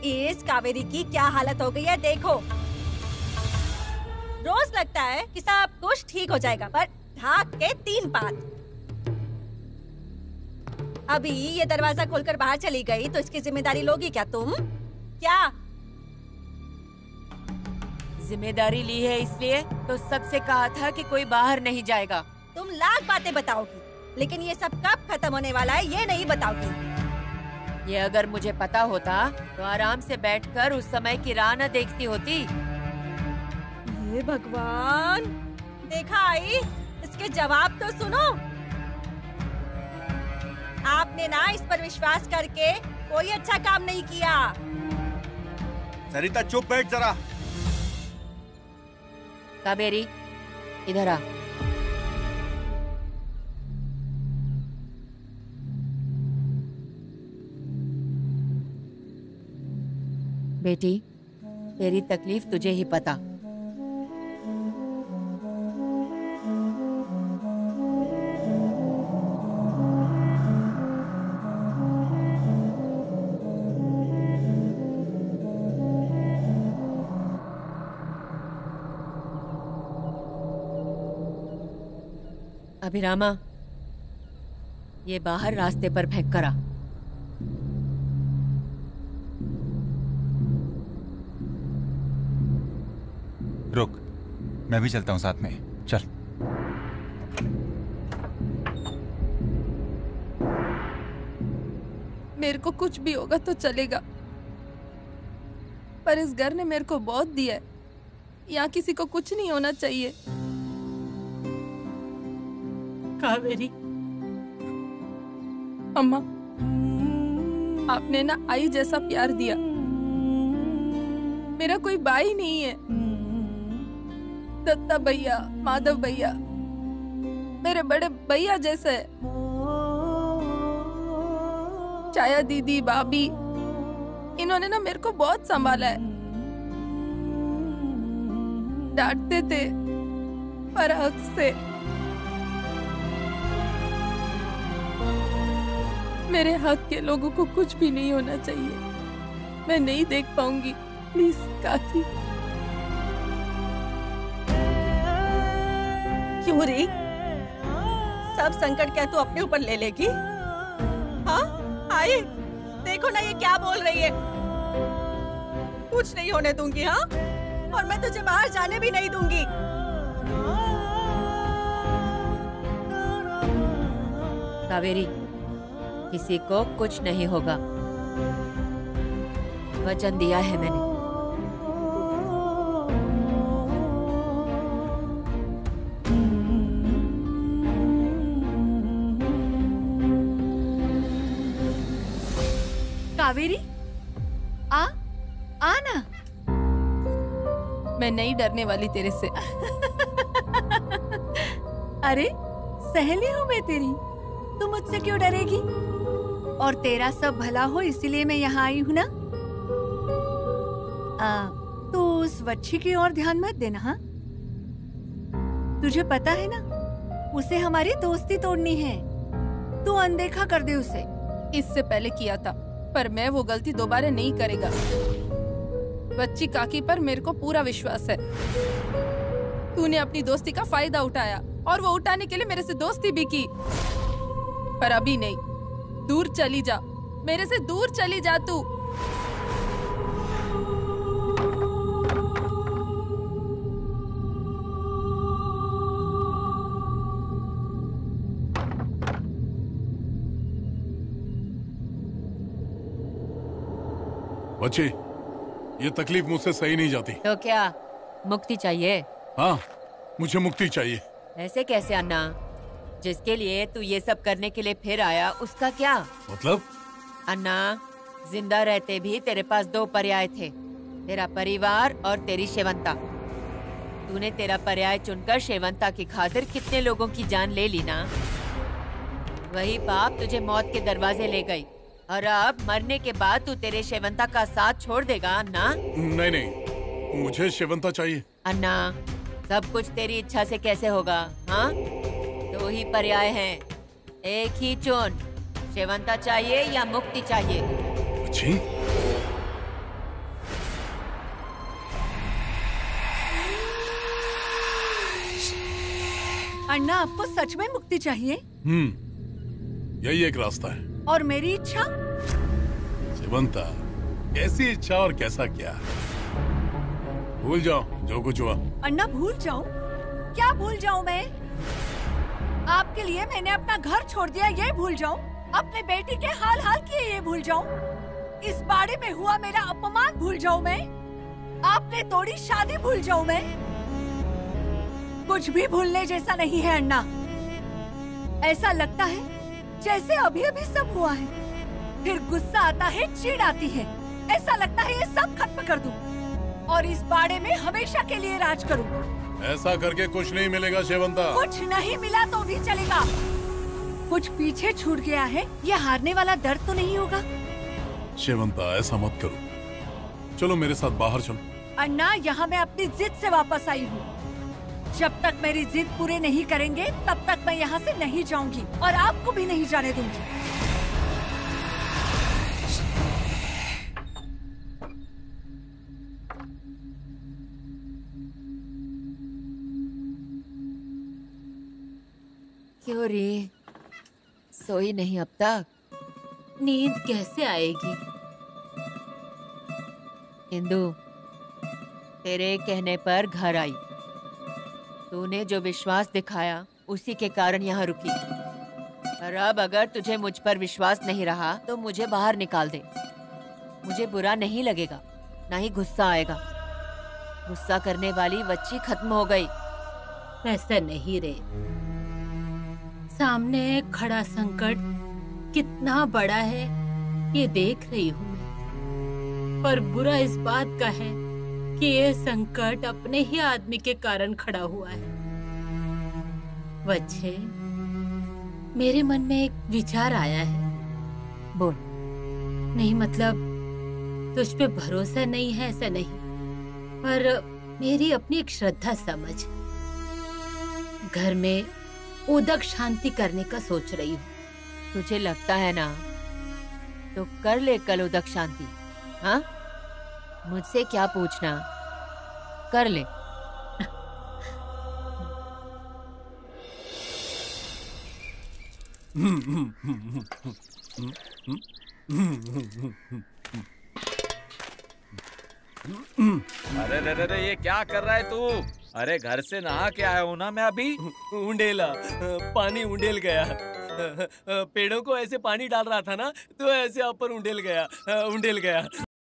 इस कावेरी की क्या हालत हो गई है देखो। रोज लगता है कि सब कुछ ठीक हो जाएगा, पर ढाक के 3 बात। अभी ये दरवाजा खोलकर बाहर चली गई तो इसकी जिम्मेदारी लोगी क्या तुम? क्या जिम्मेदारी ली है इसलिए तो सबसे कहा था कि कोई बाहर नहीं जाएगा। तुम लाख बातें बताओगी, लेकिन ये सब कब खत्म होने वाला है ये नहीं बताओगी। ये अगर मुझे पता होता तो आराम से बैठकर उस समय की राह न देखती होती। हे भगवान, देखा आई, इसके जवाब तो सुनो। आपने ना इस पर विश्वास करके कोई अच्छा काम नहीं किया। सरिता चुप बैठ जरा। कावेरी इधर आ। बेटी, तेरी तकलीफ तुझे ही पता। अभिरामा, ये बाहर रास्ते पर फेंक कर आ। रुक, मैं भी चलता हूँ साथ में। चल। मेरे को कुछ भी होगा तो चलेगा, पर इस घर ने मेरे को बहुत दिया है। यहाँ किसी को कुछ नहीं होना चाहिए। कावेरी, अम्मा, आपने ना आई जैसा प्यार दिया। मेरा कोई भाई नहीं है। दत्ता भैया, माधव भैया मेरे बड़े भैया जैसे है। छाया दीदी, भाभी, इन्होंने ना मेरे को बहुत संभाला है। डांटते थे पर हक से। मेरे हक के लोगों को कुछ भी नहीं होना चाहिए। मैं नहीं देख पाऊंगी, प्लीज काकी। क्यों री? सब संकट क्या तू अपने ऊपर ले लेगी? हाँ आई, देखो ना ये क्या बोल रही है। कुछ नहीं होने दूंगी, हाँ, और मैं तुझे बाहर जाने भी नहीं दूंगी। कावेरी, किसी को कुछ नहीं होगा, वचन दिया है मैंने। कावेरी, आ ना। मैं नहीं डरने वाली तेरे से। अरे सहेली हूँ मैं तेरी, तू मुझसे क्यों डरेगी? और तेरा सब भला हो इसीलिए मैं यहाँ आई हूँ ना। तू उस वच्छी की ओर ध्यान मत देना, हाँ? तुझे पता है ना, उसे हमारी दोस्ती तोड़नी है। तू अनदेखा कर दे उसे। इससे पहले किया था, पर मैं वो गलती दोबारा नहीं करेगा। बच्ची काकी पर मेरे को पूरा विश्वास है। तूने अपनी दोस्ती का फायदा उठाया और वो उठाने के लिए मेरे से दोस्ती भी की, पर अभी नहीं। दूर चली जा, मेरे से दूर चली जा तू। बच्ची, ये तकलीफ मुझसे सही नहीं जाती। तो क्या मुक्ति चाहिए? हाँ, मुझे मुक्ति चाहिए। ऐसे कैसे अन्ना? जिसके लिए तू ये सब करने के लिए फिर आया, उसका क्या मतलब? अन्ना, जिंदा रहते भी तेरे पास 2 पर्याय थे, तेरा परिवार और तेरी शेवंता। तूने तेरा पर्याय चुनकर शेवंता की खातिर कितने लोगों की जान ले ली ना। वही पाप तुझे मौत के दरवाजे ले गई, और अब मरने के बाद तू तेरे शेवंता का साथ छोड़ देगा अन्ना? नहीं नहीं, मुझे शेवंता चाहिए। अन्ना, सब कुछ तेरी इच्छा से कैसे होगा? हाँ, 2 ही पर्याय हैं, एक ही चुन। शेवंता चाहिए या मुक्ति चाहिए? अच्छी, अन्ना, आपको सच में मुक्ति चाहिए? यही एक रास्ता है। और मेरी इच्छा? शिवंता, कैसी इच्छा और कैसा क्या? भूल जाओ जो कुछ हुआ। अन्ना, भूल जाऊं? क्या भूल जाऊं मैं? आपके लिए मैंने अपना घर छोड़ दिया, ये भूल जाऊं? अपने बेटी के हाल हाल किए, ये भूल जाऊं? इस बाड़े में हुआ मेरा अपमान भूल जाऊं मैं? आपने तोड़ी शादी भूल जाऊं मैं? कुछ भी भूलने जैसा नहीं है अन्ना। ऐसा लगता है जैसे अभी अभी सब हुआ है। फिर गुस्सा आता है, चिढ़ आती है। ऐसा लगता है ये सब खत्म कर दूं और इस बाड़े में हमेशा के लिए राज करूं। ऐसा करके कुछ नहीं मिलेगा शेवंता। कुछ नहीं मिला तो भी चलेगा। कुछ पीछे छूट गया है, ये हारने वाला दर्द तो नहीं होगा। शेवंता, ऐसा मत करो। चलो मेरे साथ बाहर चलो। अन्ना, यहाँ मैं अपनी जिद से वापस आई हूँ। जब तक मेरी जिद पूरे नहीं करेंगे तब तक मैं यहाँ से नहीं जाऊंगी और आपको भी नहीं जाने दूंगी। क्यों रे, सोई नहीं अब तक? नींद कैसे आएगी? इंदु, तेरे कहने पर घर आई। तूने जो विश्वास दिखाया उसी के कारण यहाँ रुकी। और अब अगर तुझे मुझ पर विश्वास नहीं रहा तो मुझे बाहर निकाल दे। मुझे बुरा नहीं लगेगा, ना ही गुस्सा आएगा। गुस्सा करने वाली बच्ची खत्म हो गई। ऐसा नहीं रे, सामने खड़ा संकट कितना बड़ा है ये देख रही हूँ मैं। पर बुरा इस बात का है कि ये संकट अपने ही आदमी के कारण खड़ा हुआ है। बच्चे, मेरे मन में एक विचार आया है। बोल। नहीं मतलब तुझ पे भरोसा नहीं है ऐसा नहीं, पर मेरी अपनी एक श्रद्धा समझ। घर में उदक शांति करने का सोच रही हूँ। तुझे लगता है ना तो कर ले कल उदक शांति। हाँ, मुझसे क्या पूछना, कर ले। अरे रे रे रे, ये क्या कर रहा है तू? अरे घर से नहा के आया हूँ ना मैं अभी। उंडेला, पानी उंडेल गया। पेड़ों को ऐसे पानी डाल रहा था ना तो ऐसे ऊपर उंडेल गया।